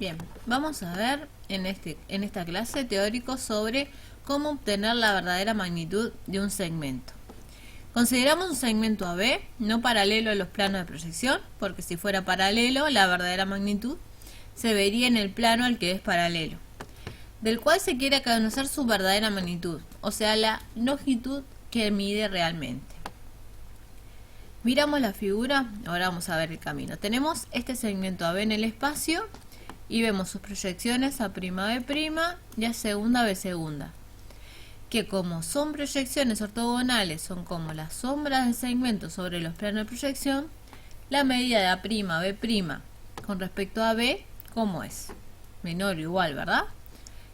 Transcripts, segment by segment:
Bien, vamos a ver en esta clase teórico sobre cómo obtener la verdadera magnitud de un segmento. Consideramos un segmento AB no paralelo a los planos de proyección, porque si fuera paralelo, la verdadera magnitud se vería en el plano al que es paralelo, del cual se quiere conocer su verdadera magnitud, o sea, la longitud que mide realmente. Miramos la figura, ahora vamos a ver el camino. Tenemos este segmento AB en el espacio y vemos sus proyecciones A', B' y A segunda, B segunda, que como son proyecciones ortogonales, son como las sombras del segmento sobre los planos de proyección, la medida de A', B' con respecto a B, ¿cómo es? Menor o igual, ¿verdad?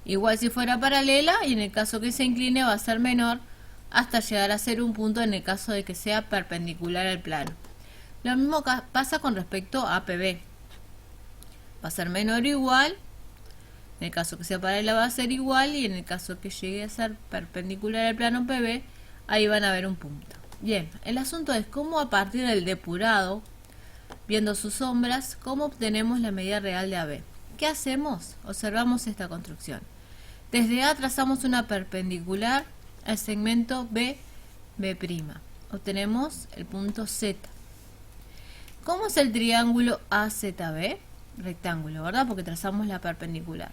Igual si fuera paralela, y en el caso que se incline va a ser menor hasta llegar a ser un punto en el caso de que sea perpendicular al plano. Lo mismo pasa con respecto a PB. Va a ser menor o igual, en el caso que sea paralela va a ser igual, y en el caso que llegue a ser perpendicular al plano PB, ahí van a ver un punto. Bien, el asunto es cómo a partir del depurado, viendo sus sombras, cómo obtenemos la medida real de AB. ¿Qué hacemos? Observamos esta construcción. Desde A trazamos una perpendicular al segmento B'. Obtenemos el punto Z. ¿Cómo es el triángulo AZB? Rectángulo, ¿verdad? Porque trazamos la perpendicular.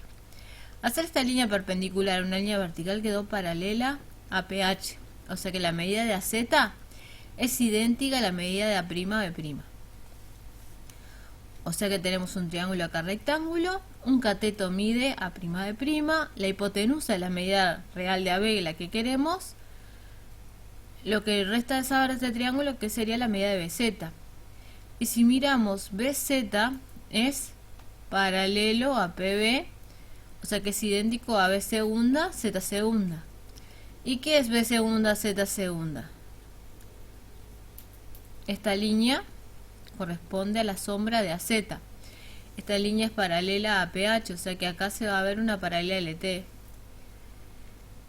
Hacer esta línea perpendicular, una línea vertical, quedó paralela a PH. O sea que la medida de AZ es idéntica a la medida de A'B'. O sea que tenemos un triángulo acá rectángulo, un cateto mide A'B', la hipotenusa es la medida real de AB, la que queremos. Lo que resta de saber de este triángulo, que sería la medida de BZ. Y si miramos, BZ es paralelo a PB, o sea que es idéntico a B segunda, Z segunda. ¿Y qué es B segunda, Z segunda? Esta línea corresponde a la sombra de AZ. Esta línea es paralela a PH, o sea que acá se va a ver una paralela LT.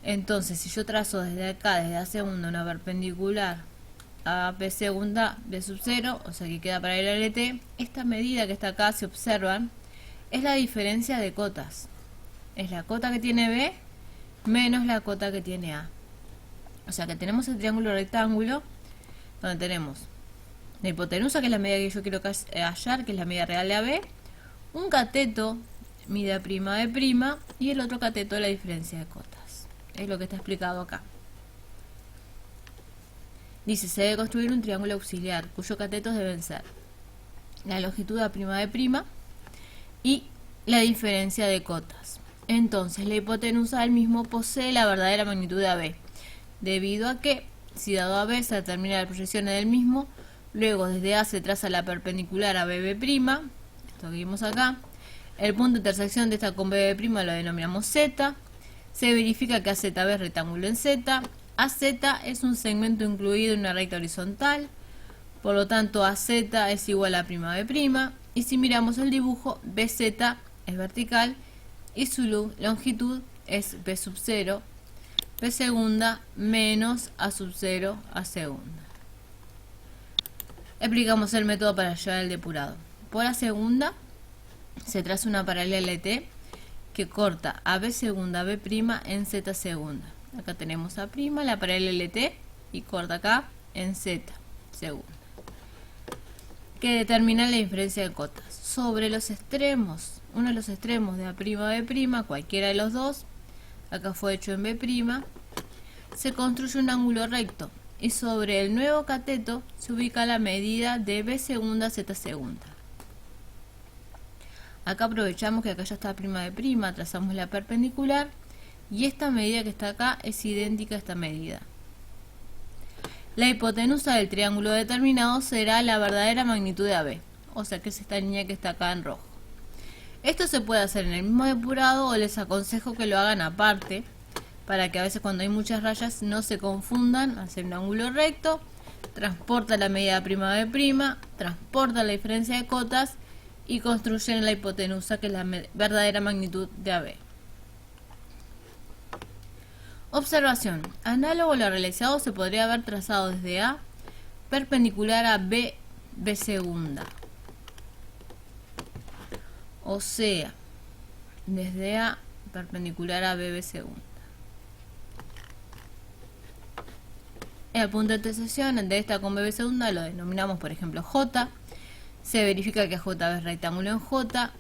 Entonces, si yo trazo desde acá, desde A segunda, una perpendicular a B segunda, B sub 0, o sea que queda paralela a LT, esta medida que está acá, si observan, es la diferencia de cotas. Es la cota que tiene B menos la cota que tiene A. O sea que tenemos el triángulo rectángulo, donde tenemos la hipotenusa, que es la medida que yo quiero hallar, que es la medida real de AB, un cateto mide A'B', y el otro cateto la diferencia de cotas. Es lo que está explicado acá. Dice, se debe construir un triángulo auxiliar, cuyos catetos deben ser la longitud de A'B' y la diferencia de cotas. Entonces, la hipotenusa del mismo posee la verdadera magnitud de AB, debido a que, si dado AB se determina la proyección del mismo, luego desde A se traza la perpendicular a BB', esto que vimos acá, el punto de intersección de esta con BB' lo denominamos Z, se verifica que AZB es rectángulo en Z, AZ es un segmento incluido en una recta horizontal, por lo tanto AZ es igual a A'B', y si miramos el dibujo, BZ es vertical y su longitud es B sub 0, B segunda menos A sub 0, A segunda. Explicamos el método para llevar el depurado. Por A segunda se traza una paralela LT que corta a B segunda, B' en Z segunda. Acá tenemos A', la paralela LT, y corta acá en Z segunda, que determina la diferencia de cotas. Sobre los extremos, uno de los extremos de A'B', cualquiera de los dos, acá fue hecho en B', se construye un ángulo recto, y sobre el nuevo cateto se ubica la medida de B segunda, Z segunda. Acá aprovechamos que acá ya está A'B', trazamos la perpendicular, y esta medida que está acá es idéntica a esta medida. La hipotenusa del triángulo determinado será la verdadera magnitud de AB, o sea que es esta línea que está acá en rojo. Esto se puede hacer en el mismo depurado, o les aconsejo que lo hagan aparte, para que a veces cuando hay muchas rayas no se confundan. Hacer un ángulo recto, transporta la medida de A'B', transporta la diferencia de cotas y construyen la hipotenusa, que es la verdadera magnitud de AB. Observación. Análogo a lo realizado, se podría haber trazado desde A perpendicular a B segunda. O sea, desde A perpendicular a BB segunda. El punto de intersección de esta con BB segunda lo denominamos, por ejemplo, J. Se verifica que JB es rectángulo en J.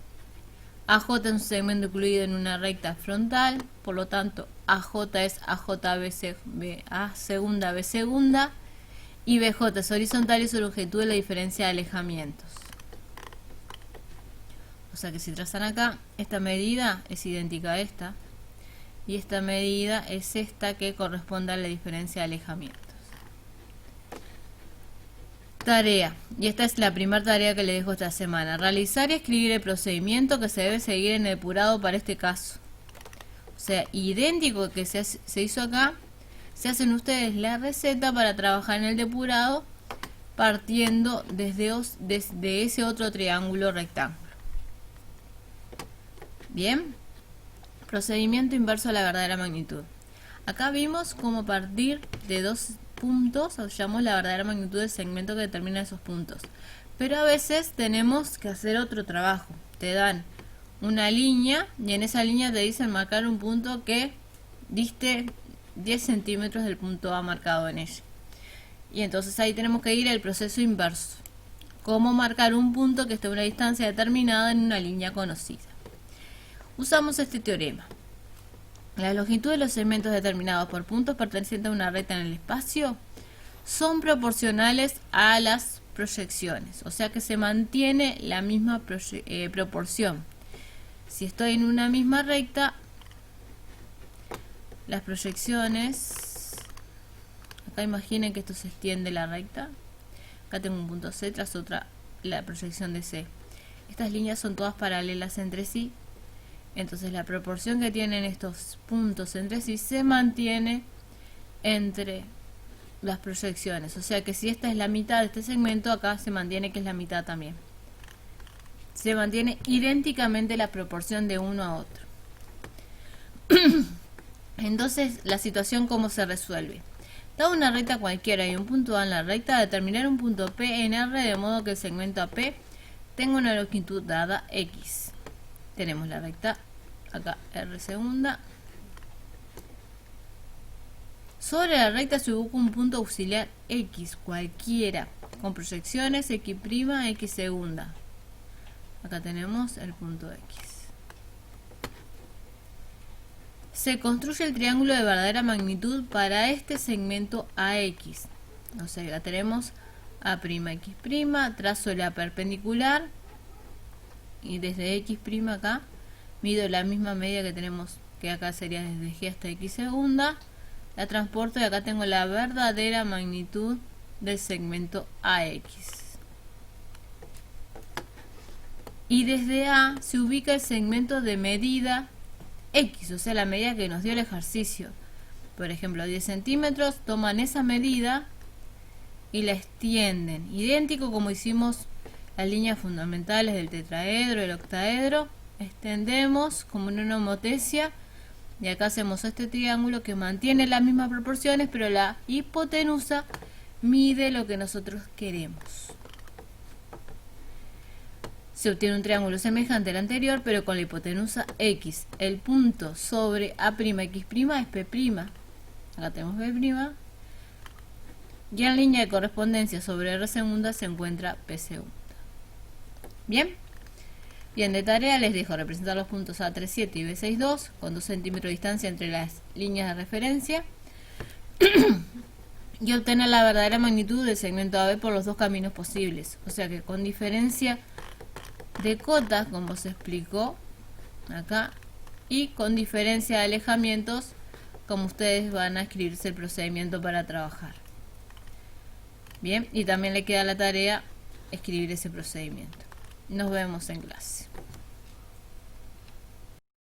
AJ es un segmento incluido en una recta frontal, por lo tanto AJ es AJB A segunda B segunda, y BJ es horizontal y su longitud es la diferencia de alejamientos. O sea que si trazan acá, esta medida es idéntica a esta, y esta medida es esta que corresponde a la diferencia de alejamientos. Tarea, y esta es la primera tarea que le dejo esta semana: realizar y escribir el procedimiento que se debe seguir en el depurado para este caso. O sea, idéntico que se hizo acá, se hacen ustedes la receta para trabajar en el depurado partiendo desde ese otro triángulo rectángulo. Bien, procedimiento inverso a la verdadera magnitud. Acá vimos cómo partir de dos puntos hallamos la verdadera magnitud del segmento que determina esos puntos. Pero a veces tenemos que hacer otro trabajo. Te dan una línea y en esa línea te dicen marcar un punto que diste 10 centímetros del punto A marcado en ella. Y entonces ahí tenemos que ir al proceso inverso. Cómo marcar un punto que esté a una distancia determinada en una línea conocida. Usamos este teorema. La longitud de los segmentos determinados por puntos pertenecientes a una recta en el espacio son proporcionales a las proyecciones, o sea que se mantiene la misma proporción. Si estoy en una misma recta, las proyecciones, acá imaginen que esto se extiende la recta, acá tengo un punto C tras otra, la proyección de C. Estas líneas son todas paralelas entre sí. Entonces la proporción que tienen estos puntos entre sí se mantiene entre las proyecciones. O sea que si esta es la mitad de este segmento, acá se mantiene que es la mitad también. Se mantiene idénticamente la proporción de uno a otro. Entonces, la situación ¿cómo se resuelve? Dado una recta cualquiera y un punto A en la recta, determinar un punto P en R de modo que el segmento AP tenga una longitud dada X. Tenemos la recta acá R segunda. Sobre la recta se ubica un punto auxiliar X cualquiera con proyecciones X', X segunda. Acá tenemos el punto X. Se construye el triángulo de verdadera magnitud para este segmento AX. O sea, ya tenemos A'X', trazo la perpendicular y desde X' acá mido la misma medida que tenemos, que acá sería desde G hasta X segunda, la transporto y acá tengo la verdadera magnitud del segmento AX. Y desde A se ubica el segmento de medida X, o sea la medida que nos dio el ejercicio. Por ejemplo, 10 centímetros, toman esa medida y la extienden, idéntico como hicimos las líneas fundamentales del tetraedro, el octaedro. Extendemos como en una homotesia y acá hacemos este triángulo que mantiene las mismas proporciones, pero la hipotenusa mide lo que nosotros queremos. Se obtiene un triángulo semejante al anterior, pero con la hipotenusa X. El punto sobre A'X' es P'. Acá tenemos B'. Y en línea de correspondencia sobre R segunda se encuentra P segunda. Bien. Bien, de tarea les dejo representar los puntos A37 y B62 con 2 centímetros de distancia entre las líneas de referencia y obtener la verdadera magnitud del segmento AB por los dos caminos posibles. O sea que con diferencia de cotas, como se explicó acá, y con diferencia de alejamientos, como ustedes van a escribirse el procedimiento para trabajar. Bien, y también le queda la tarea escribir ese procedimiento. Nos vemos en clase.